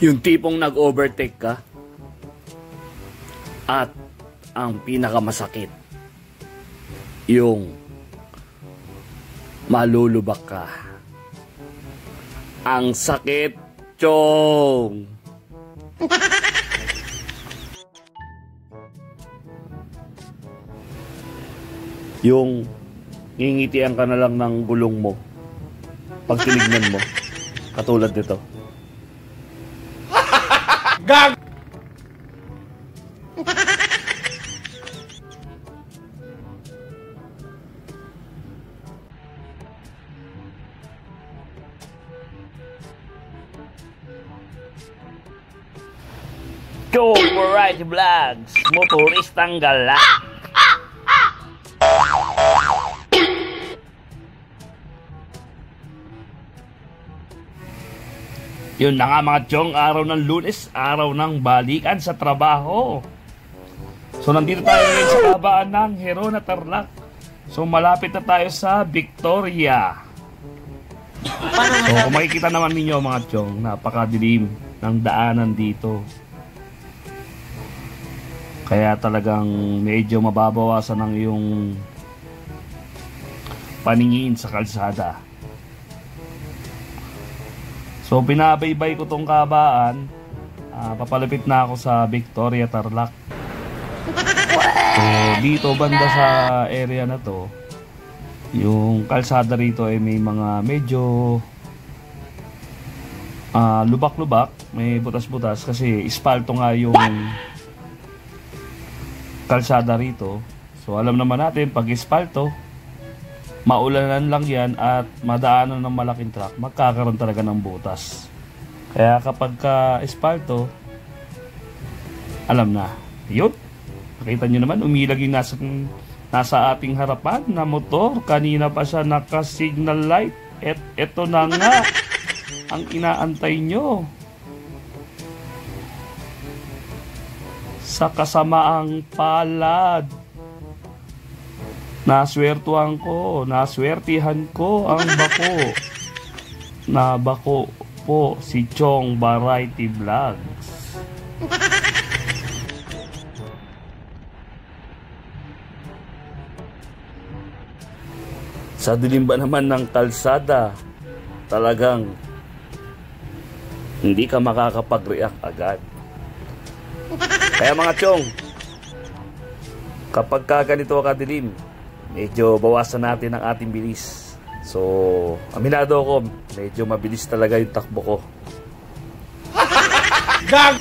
Yung tipong nag-overtake ka at ang pinakamasakit, yung malulubak ka. Ang sakit, chong! Yung ngingitian ka na lang ng gulong mo pag tinignan mo, katulad nito. Gag! Go Variety Vlogs, motoristang gala. Yun na nga mga chong, araw ng Lunes, araw ng balikan sa trabaho. So nandito tayo ngayon sa kabaan ng Herona Tarlac. So malapit na tayo sa Victoria. So kung makikita naman ninyo mga chong, napakadilim ng daanan dito. Kaya talagang medyo mababawasan ang iyong paningin sa kalsada. So binabaybay ko tong kabaan, papalapit na ako sa Victoria Tarlac. So dito banda sa area na to, yung kalsada rito ay may mga medyo lubak-lubak, may butas-butas kasi ispalto nga yung kalsada rito. So alam naman natin pag ispalto, maulanan lang yan at madaanan ng malaking truck, magkakaroon talaga ng butas. Kaya kapag espalto, alam na. Yun, nakita nyo naman, umilag yung nasa ating harapan na motor. Kanina pa siya naka-signal light. At eto na nga ang inaantay nyo. Sa kasamaang palad, naswertihan ko ang bako. Nabako po si Chong Variety Vlogs. Sa dilim ba naman ng kalsada, talagang hindi ka makakapag-react agad. Kaya mga Chong, kapag ganito kadilim, medyo bawasan natin ang ating bilis. So, aminado ako, medyo mabilis talaga yung takbo ko. Gag!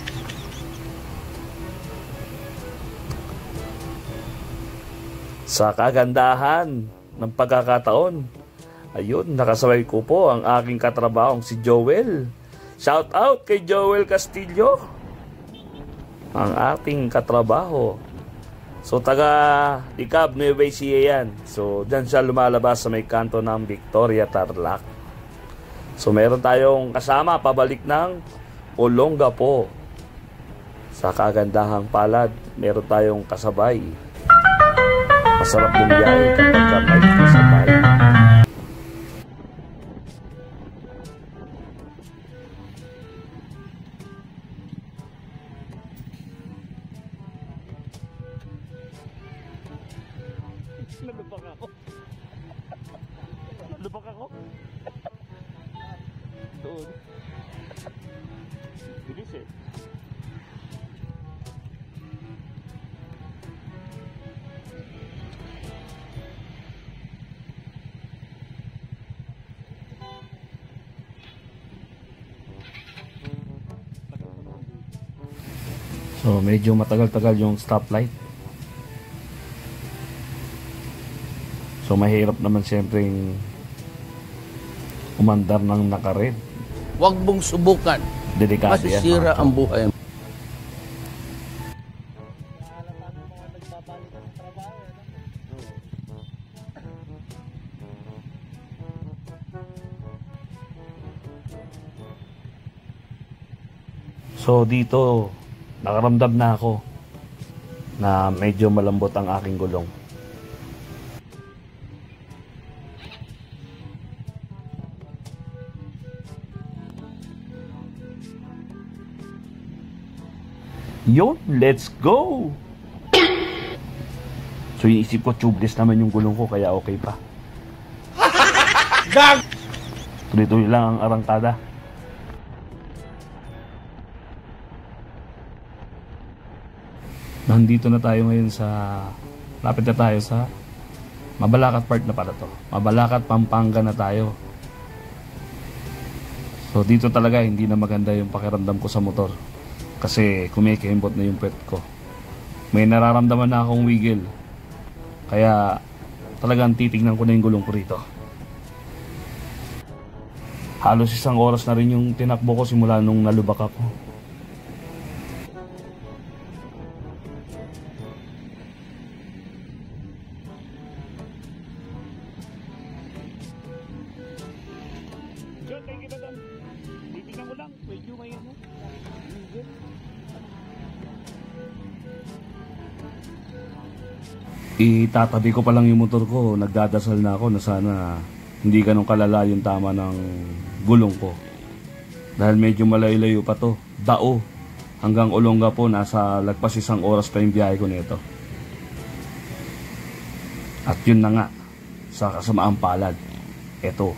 Sa kagandahan ng pagkakataon, ayun, nakasabay ko po ang aking katrabahong si Joel. Shout out kay Joel Castillo, ang ating katrabaho. So taga Icab, Nueva Ecija yan. So dyan siya lumalabas sa may kanto ng Victoria Tarlac. So meron tayong kasama pabalik ng Olongapo. Sa kagandahang palad, meron tayong kasabay. Masarap bumiyahe kapag may kasabay. Nalubak ako. Nalubak ako. Doon. Bilis eh. So medyo matagal-tagal yung stoplight. So mahirap naman siyempre umandar ng naka-red. Huwag mong subukan. Delikado yan. Masisira ang buhay. So dito, nakaramdam na ako na medyo malambot ang aking gulong. Yun, let's go! So yung isip ko, tubeless naman yung gulong ko, kaya okay pa. Gag! Tuloy-tuloy lang ang arangkada. Nandito na tayo ngayon sa... Lapit na tayo sa... Mabalacat Park na pala to. Mabalacat, Pampanga na tayo. So dito talaga hindi na maganda yung pakiramdam ko sa motor. Kasi kumikembot na yung pet ko. May nararamdaman na akong wiggle. Kaya talagang titignan ko na yung gulong ko rito. Halos 1 oras na rin yung tinakbo ko simula nung nalubak ako. Titignan ko lang, medyo may ano. Itatabi ko pa lang yung motor ko. Nagdadasal na ako na sana hindi ganun kalala yung tama ng gulong ko. Dahil medyo malayo-layo pa to. Dao. Hanggang Olonga po, nasa lagpas 1 oras pa yung biyahe ko nito. At yun na nga, sa kasamaang palad, eto,